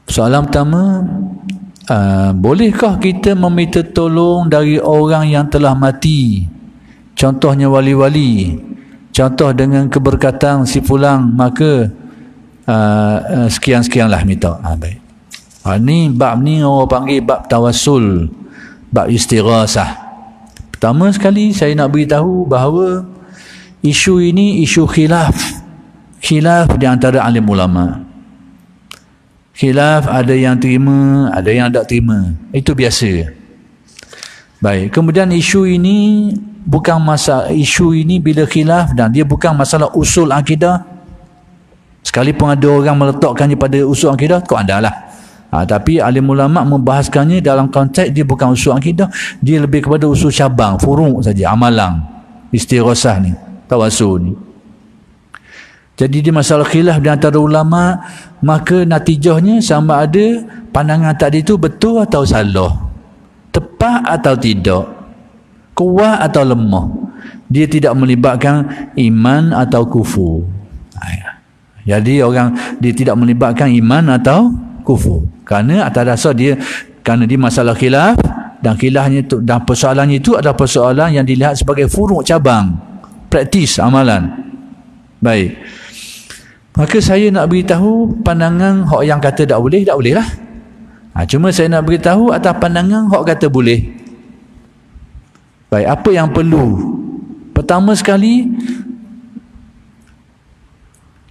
Soalan pertama, bolehkah kita meminta tolong dari orang yang telah mati, contohnya wali-wali, contoh dengan keberkatan si fulang, maka sekian-sekianlah minta. Baik. Ni bab ni orang panggil bab tawassul, bab istighasah. Pertama sekali saya nak beritahu bahawa isu ini isu khilaf di antara alim ulama. Khilaf, ada yang terima, ada yang tak terima. Itu biasa. Baik, kemudian isu ini bukan isu ini bila khilaf, dan dia bukan masalah usul akidah. Sekalipun ada orang meletakkannya pada usul akidah, kau ada lah. Tapi alim ulama membahaskannya dalam konteks dia bukan usul akidah, dia lebih kepada usul cabang, furuk saja, amalan, istighasah ni, tawassul ni. Jadi dia masalah khilaf di antara ulama, maka natijahnya sama ada pandangan tadi itu betul atau salah, tepat atau tidak, kuat atau lemah. Dia tidak melibatkan iman atau kufur. Jadi dia tidak melibatkan iman atau kufur. Kerana atas dasar kerana dia masalah khilaf, dan khilafnya itu, dan persoalannya itu adalah persoalan yang dilihat sebagai furuk, cabang, praktis, amalan. Baik. Maka saya nak beritahu pandangan hak yang kata tak boleh lah. Cuma saya nak beritahu atas pandangan hak kata boleh. Baik, apa yang perlu? Pertama sekali,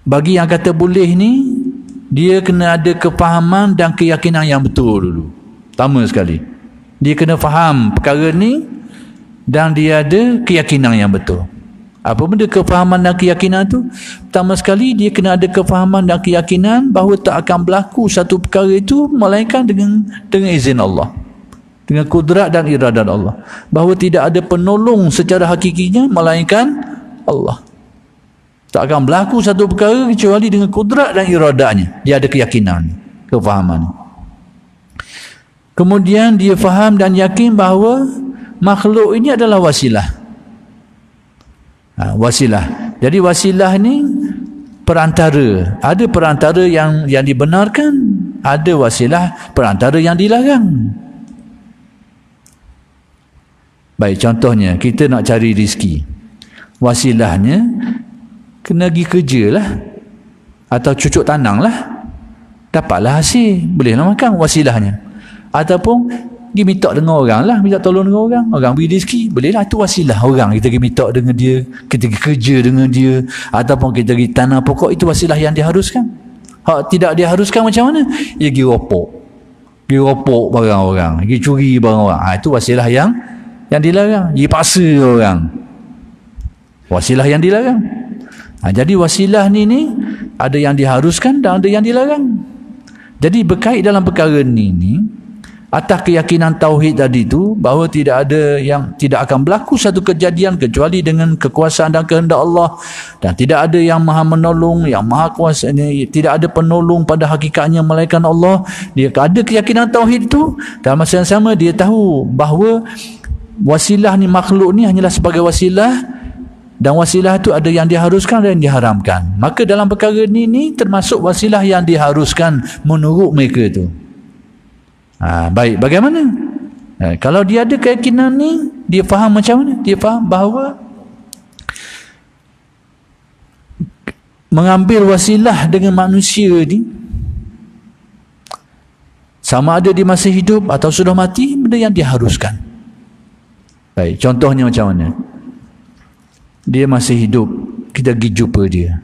bagi yang kata boleh ni, dia kena ada kefahaman dan keyakinan yang betul dulu. Pertama sekali, dia kena faham perkara ni dan dia ada keyakinan yang betul. Apa benda kefahaman dan keyakinan tu? Pertama sekali, dia kena ada kefahaman dan keyakinan bahawa tak akan berlaku satu perkara itu melainkan dengan izin Allah, dengan kudrat dan iradat Allah. Bahawa tidak ada penolong secara hakikinya melainkan Allah. Tak akan berlaku satu perkara kecuali dengan kudrat dan iradatnya. Dia ada keyakinan, kefahaman. Kemudian dia faham dan yakin bahawa makhluk ini adalah wasilah. Wasilah. Jadi wasilah ni perantara. Ada perantara yang dibenarkan, ada wasilah perantara yang dilarang. Baik, contohnya kita nak cari rezeki. Wasilahnya kena pergi kerja lah, atau cucuk tanang lah, dapatlah hasil, bolehlah makan, wasilahnya. Ataupun pergi minta dengan orang lah, minta tolong dengan orang beri rezeki, bolehlah, itu wasilah orang. Kita pergi minta dengan dia, kita pergi kerja dengan dia, ataupun kita pergi tanam pokok, itu wasilah yang diharuskan. Hak tidak diharuskan macam mana? Dia pergi ropok barang orang, pergi curi barang orang, itu wasilah yang dilarang. Pergi paksa orang, wasilah yang dilarang. Jadi wasilah ni ada yang diharuskan dan ada yang dilarang. Jadi berkait dalam perkara ni atas keyakinan tauhid tadi tu, bahawa tidak akan berlaku satu kejadian kecuali dengan kekuasaan dan kehendak Allah, dan tidak ada yang maha menolong, yang maha kuasa, tidak ada penolong pada hakikatnya melainkan Allah. Dia ada keyakinan tauhid tu, dan masa yang sama dia tahu bahawa wasilah ni, makhluk ni hanyalah sebagai wasilah, dan wasilah tu ada yang diharuskan dan yang diharamkan. Maka dalam perkara ni termasuk wasilah yang diharuskan menurut mereka tu. Baik, bagaimana? Kalau dia ada keyakinan ni, dia faham macam mana? Dia faham bahawa mengambil wasilah dengan manusia ni, sama ada di masa hidup atau sudah mati, benda yang diharuskan. Baik, contohnya macam mana? Dia masih hidup, kita pergi jumpa dia,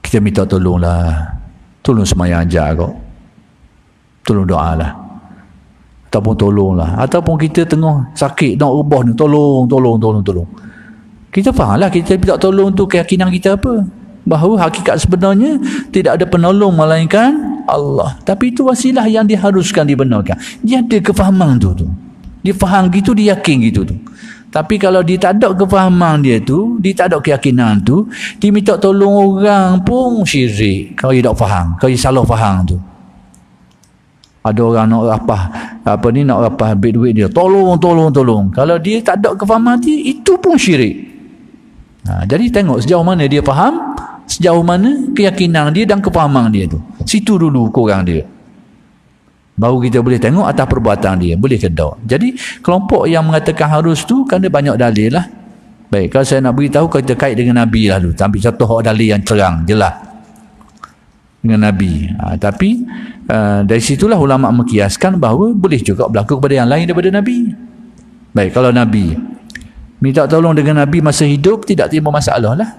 kita minta tolonglah, tolong semayang ajak kau, tolong doa lah, ataupun tolonglah, ataupun kita tengah sakit nak ubah ni, tolong. Kita faham lah, kita minta tolong tu keyakinan kita apa? Bahawa hakikat sebenarnya tidak ada penolong melainkan Allah. Tapi itu wasilah yang diharuskan dibenarkan. Dia ada kefahaman tu. Dia faham gitu, dia yakin gitu tu. Tapi kalau dia tak ada kefahaman dia tu, dia tak ada keyakinan tu, dia minta tolong orang pun syirik. Kalau dia tak faham, kalau dia salah faham tu. Ada orang nak rapah duit dia, tolong. Kalau dia tak ada kefahaman dia, itu pun syirik. Jadi tengok sejauh mana dia faham, sejauh mana keyakinan dia dan kefahaman dia tu. Situ dulu kurang dia. Baru kita boleh tengok atas perbuatan dia, boleh ke tak. Jadi kelompok yang mengatakan harus tu kan dia banyak dalil lah. Baik, kalau saya nak beritahu kita kait dengan Nabi lah dulu. Ambil contoh dalil yang terang, jelas dengan Nabi. Tapi dari situlah ulama menkiaskan bahawa boleh juga berlaku kepada yang lain daripada Nabi. Baik, kalau Nabi minta tolong dengan Nabi masa hidup, tidak timbul masalah lah.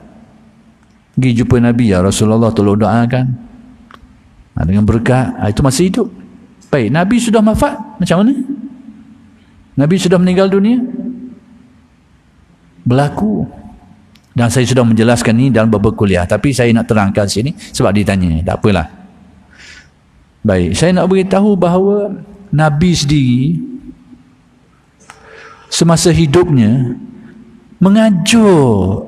Pergi jumpa Nabi, ya Rasulullah tolong doakan dengan berkat, itu masa hidup. Baik, Nabi sudah wafat, macam mana? Nabi sudah meninggal dunia, berlaku. Dan saya sudah menjelaskan ini dalam beberapa kuliah, tapi saya nak terangkan sini sebab ditanya, tak apalah. Baik, saya nak beritahu bahawa Nabi sendiri semasa hidupnya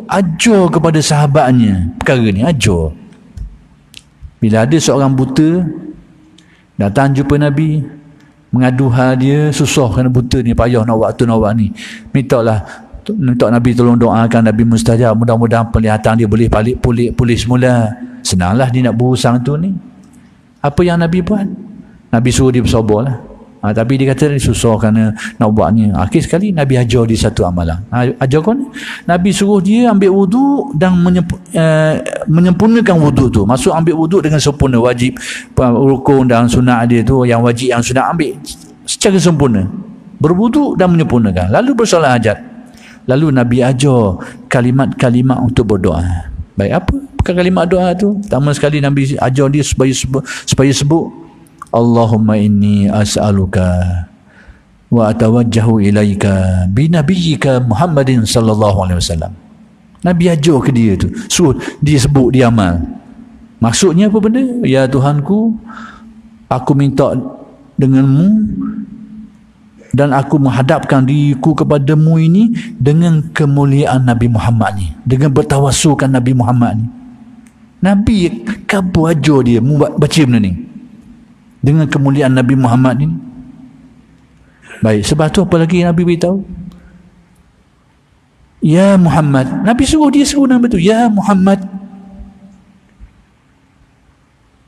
ajar kepada sahabatnya perkara ni, ajar. Bila ada seorang buta datang jumpa Nabi, mengadu hal dia, susah kerana buta ni, payah nak buat ni, minta Nabi tolong doakan, Nabi mustajab, mudah-mudahan penglihatan dia boleh balik pulih semula. Senanglah dia nak berusang tu ni. Apa yang Nabi buat? Nabi suruh dia bersabar lah. Tapi dia kata dia susah kerana nak buat ni. Akhir sekali Nabi ajar dia satu amalan. Ajar kau ni, Nabi suruh dia ambil wuduk dan menyempurnakan wuduk tu. Maksud ambil wuduk dengan sempurna, wajib rukun dan sunat dia tu, yang wajib yang sunat ambil secara sempurna, berwuduk dan menyempurnakan, lalu bersolat hajat. Lalu Nabi ajar kalimat-kalimat untuk berdoa. Baik, apa kalimat doa tu? Pertama sekali Nabi ajar dia supaya sebut Allahumma inni as'aluka wa atawajjahu ilaika binabiyyika Muhammadin sallallahu alaihi wasallam. Nabi ajar ke dia tu, suruh dia sebut, dia amal. Maksudnya apa benda? Ya Tuhanku, aku minta denganmu dan aku menghadapkan diriku kepadamu ini dengan kemuliaan Nabi Muhammad ni, dengan bertawassulkan Nabi Muhammad ni. Nabi kabur ajar dia baca benda ni dengan kemuliaan Nabi Muhammad ni. Baik, sebab tu apa lagi Nabi beritahu? Ya Muhammad. Nabi suruh nama tu, ya Muhammad,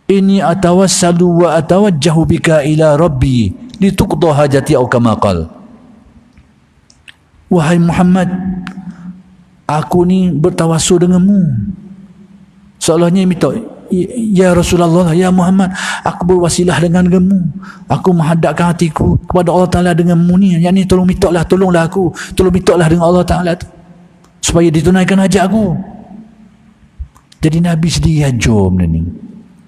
inni atawassalu wa atawajjahu bika ila rabbi lituqda hajati au kama qal. Wahai Muhammad, aku ni bertawassul denganmu. Seolahnya minta, ya Rasulullah, ya Muhammad, aku berwasilah denganmu. Aku menghadapkan hatiku kepada Allah Ta'ala denganmu ni. Yang ni tolonglah aku. Tolong mintalah dengan Allah Ta'ala tu, supaya ditunaikan hajat aku. Jadi Nabi sendiri ajar benda ni.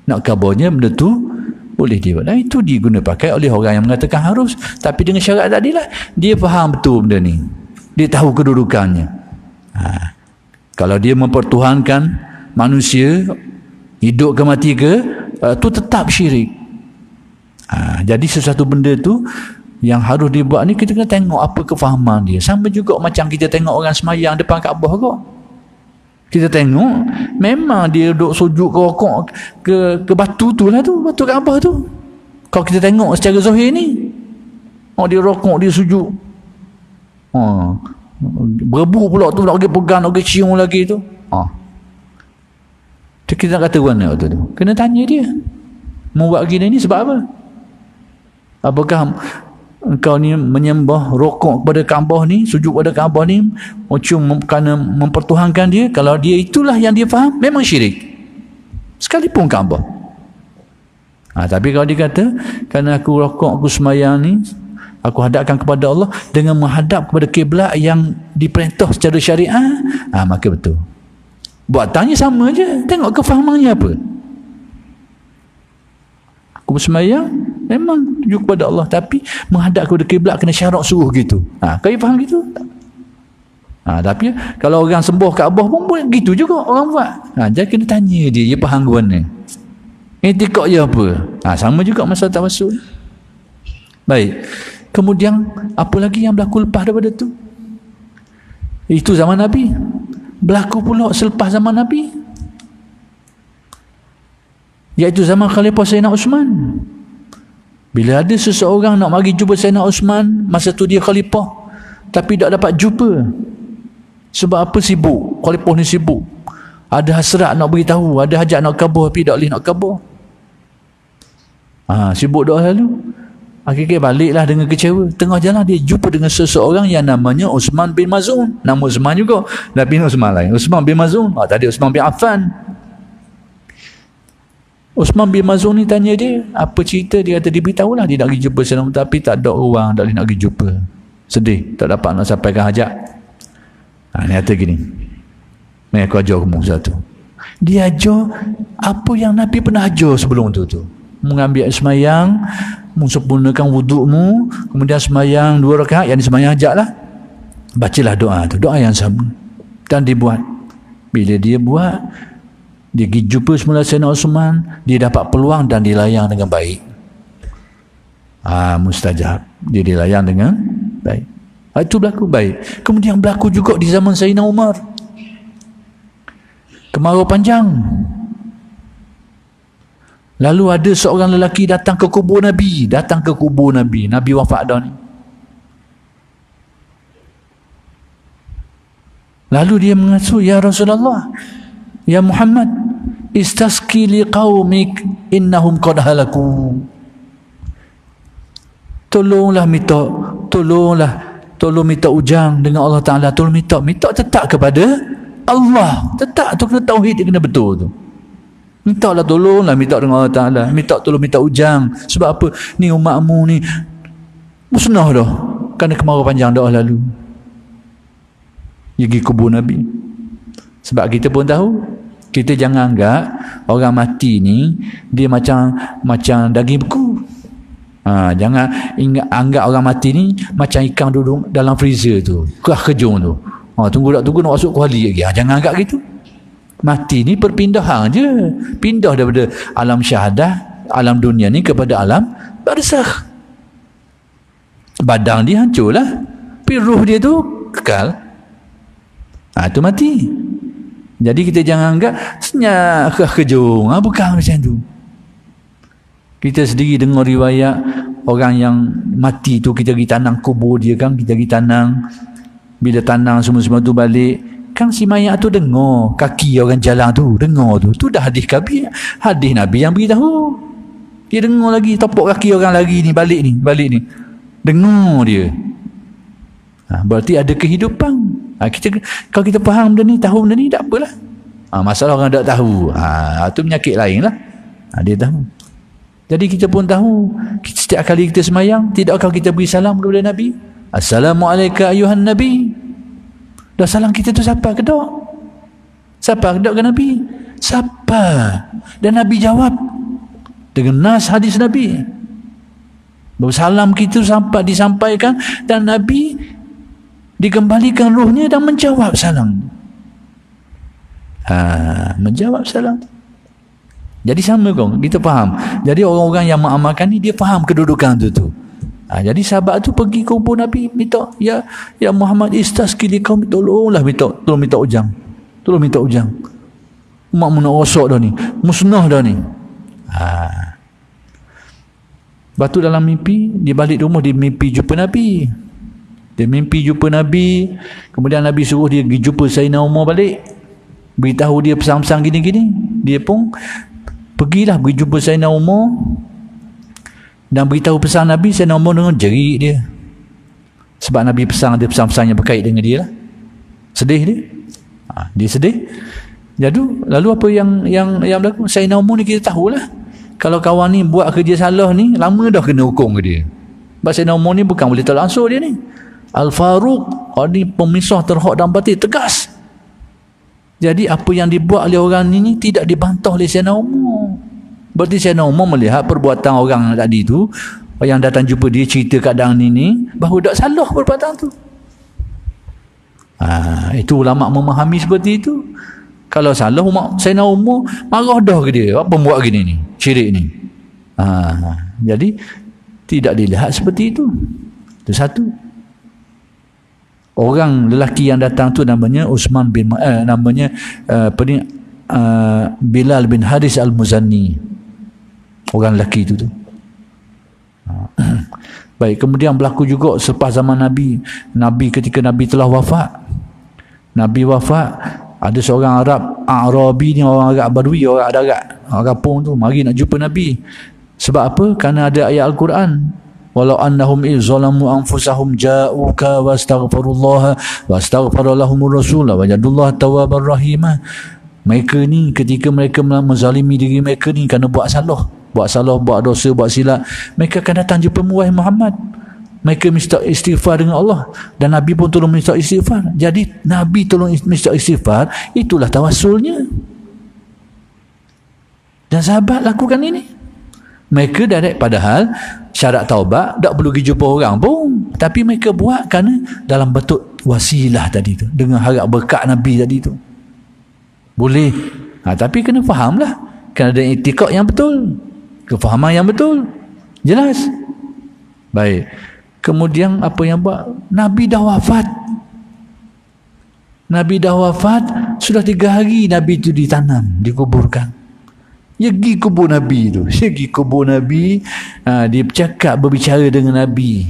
Nak kabarnya benda tu boleh dia buat. Itu diguna pakai oleh orang yang mengatakan harus, tapi dengan syarat tadi lah, dia faham betul benda ni, dia tahu kedudukannya. Kalau dia mempertuhankan manusia, hidup ke mati ke, tu tetap syirik. Jadi sesuatu benda tu yang harus dibuat ni, kita kena tengok apa kefahaman dia. Sama juga macam kita tengok orang semayang depan Kaabah kok. Kita tengok memang dia duduk sujud ke rokok ke batu tu lah tu, batu Kaabah tu. Kalau kita tengok secara zahir ni, dia rokok, dia sujud. Berebu pula tu, nak pergi pegang, nak pergi cium lagi tu. Kita nak kata mana tu? Kena tanya dia. Mau buat gini ni sebab apa? Apakah engkau ni menyembah rokok kepada Kaabah ni, sujud kepada Kaabah ni kerana mempertuhankan dia? Kalau dia itulah yang dia faham, memang syirik sekalipun Kaabah. Tapi kalau dia kata kerana aku rokok, aku semayang ni, aku hadapkan kepada Allah dengan menghadap kepada kiblat yang diperintah secara syariah, maka betul. Buatannya sama je, tengok kefahamannya apa. Aku bersemayang memang tuju kepada Allah, tapi menghadap kepada kiblat kena syarat suruh gitu. Kau faham gitu? Tapi kalau orang sembah Kaabah pun gitu juga orang buat. Jadi kena tanya dia faham ke mana. Etikad dia apa? Sama juga masalah tawassul. Baik. Kemudian apa lagi yang berlaku lepas daripada tu? Itu zaman Nabi. Berlaku pula selepas zaman Nabi, iaitu zaman Khalifah Sayyidina Uthman. Bila ada seseorang nak mari jumpa Sayyidina Uthman, masa tu dia khalifah, tapi tak dapat jumpa. Sebab apa? Sibuk. Khalifah ni sibuk. Ada hasrat nak beritahu, ada hajat nak kabur tapi tak boleh nak kabur. Sibuk doa lalu. Akhirnya baliklah dengan kecewa. Tengah jalan dia jumpa dengan seseorang yang namanya Uthman bin Maz'un. Nama Uthman juga, tapi Uthman lain. Uthman bin Maz'un. Tadi Uthman bin Affan. Uthman bin Maz'un ni tanya dia, apa cerita? Dia kata dia beritahulah dia nak pergi jumpa Sayyidina Umar, tapi tak ada orang, tak boleh nak pergi jumpa. Sedih, tak dapat nak sampaikan hajat. Ni kata gini. Ni aku ajar kamu satu. Dia ajar apa yang Nabi pernah ajar sebelum tu. Mengambil semayang, sempurnakan wudukmu, kemudian semayang 2 rakaat, yang semayang hajat lah. Bacalah doa tu, doa yang sama. Dan dibuat. Bila dia buat, dia pergi jumpa semula Sayyidina Uthman, dia dapat peluang dan dilayang dengan baik. Mustajab. Dia dilayang dengan baik. Itu berlaku baik. Kemudian berlaku juga di zaman Sayyidina Umar. Kemarau panjang. Lalu ada seorang lelaki datang ke kubur Nabi. Nabi wafat dah ni. Lalu dia mengasuh, ya Rasulullah, ya Muhammad, istasqi liqaumik innahum qad halaku. Tolong minta ujang dengan Allah Ta'ala. Tolong minta tetap kepada Allah. Tetap tu kena tauhid, dia kena betul tu. Minta dengan Allah Ta'ala. Tolong minta ujang. Sebab apa? Ni umatmu ni musnah dah kerana kemarau panjang dah lalu. Dia pergi kubur Nabi. Sebab kita pun tahu, kita jangan anggap orang mati ni dia macam daging beku. Jangan anggap orang mati ni macam ikan duduk dalam freezer tu, kerah kejung tu. Tunggu nak masuk kuali lagi. Jangan anggap gitu. Mati ni perpindahan je. Pindah daripada alam syahadah, alam dunia ni, kepada alam barzakh. Badan dia hancur lah, tapi ruh dia tu kekal. Tu mati. Jadi kita jangan anggap senyap kerah kejung. Bukan macam tu. Kita sendiri dengar riwayat orang yang mati tu, kita pergi tanam kubur dia kan, kita pergi tanam. Bila tanam semua-semua tu balik, kan si mayat tu dengar kaki orang jalan tu, dengar tu. Tu dah hadis Nabi yang beritahu. Dia dengar lagi, topok kaki orang lagi ni, balik ni. Dengar dia. Berarti ada kehidupan. Kalau kita faham benda ni, tahu benda ni, tak apalah. Masalah orang tak tahu. Tu penyakit lain lah. Dia tahu. Jadi kita pun tahu, setiap kali kita semayang, tidakkah kita beri salam kepada Nabi? Assalamualaikum ayuhan Nabi. Dah salam kita tu siapa ke tak? Siapa ke tak ke Nabi? Siapa? Dan Nabi jawab dengan nas hadis Nabi. Bahawa salam kita sampai disampaikan dan Nabi dikembalikan ruhnya dan menjawab salam. Menjawab salam. Jadi sama kong, kita faham. Jadi orang-orang yang mengamalkan ni, dia faham kedudukan tu. Jadi sahabat tu pergi ke kubur Nabi, minta, ya Muhammad istasqi liqaum, tolong minta ujang. Tolong minta ujang. Umat mu nak rosak dah ni, musnah dah ni. Lepas tu dalam mimpi, dia balik rumah, dia mimpi jumpa Nabi. Kemudian Nabi suruh dia pergi jumpa Sayyidina Umar balik. Beritahu dia pesan-pesan gini-gini. Dia pun pergi jumpa Sayyidina Umar dan beritahu pesan Nabi. Sayyidina Umar dengan jerit dia. Sebab Nabi pesan, ada pesan-pesan yang berkait dengan dia lah. Sedih dia. Dia sedih. Lalu apa yang berlaku? Sayyidina Umar ni kita tahulah, kalau kawan ni buat kerja salah ni, lama dah kena hukum ke dia. Sebab Sayyidina Umar ni bukan boleh tolak ansur dia ni. Al-Faruq, ni pemisah terhak dan batin, tegas. Jadi apa yang dibuat oleh orang ini tidak dibantah oleh Sayyidina Umar. Berarti Sayyidina Umar melihat perbuatan orang tadi tu, yang datang jumpa dia cerita keadaan ini, bahawa tak salah perbuatan tu. Itu ulama memahami seperti itu. Kalau salah, Sayyidina Umar marah dah ke dia, apa buat gini ni, syirik ni. Jadi tidak dilihat seperti itu. Itu satu. Orang lelaki yang datang tu namanya Uthman bin Bilal bin Haris al-Muzanni. Orang lelaki itu tu. Baik, kemudian berlaku juga selepas zaman Nabi ketika Nabi telah wafat. Nabi wafat, ada seorang A'rabi ni orang Arab Badui, orang darat, orang kampung tu mari nak jumpa Nabi. Sebab apa? Kerana ada ayat Al-Quran, walau annahum izzalamu anfusahum ja'uka wastaghfirullaha wastaghfara lahumur rasul wajadullah tawwabar rahimah. Mereka ni ketika mereka menzalimi diri mereka ni kerana buat salah, buat dosa, buat silap, mereka akan datang jumpa wahai Muhammad. Mereka minta istighfar dengan Allah dan Nabi pun tolong minta istighfar. Jadi Nabi tolong minta istighfar, itulah tawassulnya. Dan sahabat lakukan ini. Mereka direct, padahal syarat taubat tak perlu pergi jumpa orang pun, tapi mereka buat kerana dalam bentuk wasilah tadi tu, dengan harap berkat Nabi tadi tu. Boleh. Tapi kena fahamlah, kena ada itikad yang betul, kefahaman yang betul. Jelas. Baik. Kemudian apa yang buat? Nabi dah wafat. Nabi dah wafat, sudah 3 hari Nabi itu ditanam, dikuburkan. Dia pergi kubur Nabi tu. Dia pergi kubur Nabi, dia berbicara dengan Nabi.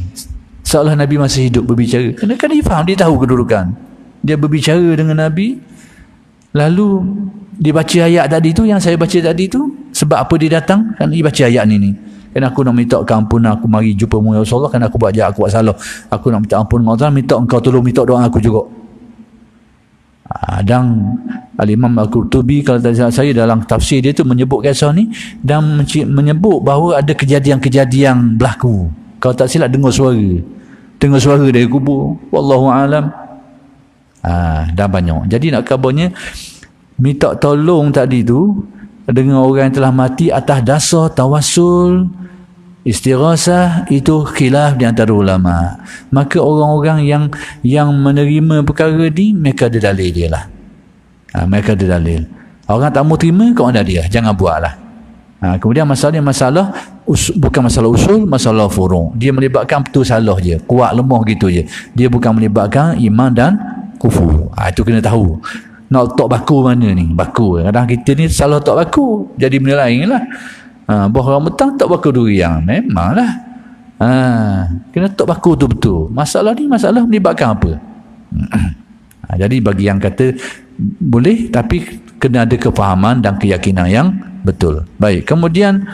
Seolah Nabi masih hidup berbicara. Kerana kan dia faham, dia tahu kedudukan. Dia berbicara dengan Nabi. Lalu dia baca ayat tadi tu, yang saya baca tadi tu. Sebab apa dia datang? Kan dia baca ayat ni. Kan aku nak minta keampunan, aku mari jumpa mu ya Rasulullah, kan aku buat jahat, aku buat salah. Aku nak minta ampun dengan Allah, minta engkau tolong minta doa aku juga. Dan Al-Imam Al-Qurtubi, kalau tak salah saya, dalam tafsir dia tu menyebut kisah ni dan menyebut bahawa ada kejadian-kejadian berlaku. Kalau tak silap dengar suara dari kubur. Wallahu alam. Dah banyak. Jadi nak kabarnya minta tolong tadi tu dengan orang yang telah mati atas dasar tawassul, istighasah, itu khilaf di antara ulama. Maka orang-orang yang menerima perkara ni, mereka ada dalil dia lah. Mereka ada dalil. Orang tak mau terima, kau ada dia, jangan buat lah. Kemudian masalah bukan masalah usul, masalah furu'. Dia melibatkan betul salah je, kuat lemah gitu je. Dia bukan melibatkan iman dan kufur. Itu kena tahu. Nak tok baku mana ni? Baku. Kadang kita ni salah tok baku, jadi benda lain lah. Bahawa orang petang tok baku durian. Memanglah. Kena tok baku tu betul. Masalah ni masalah melibatkan apa? Jadi bagi yang kata boleh, tapi kena ada kefahaman dan keyakinan yang betul. Baik. Kemudian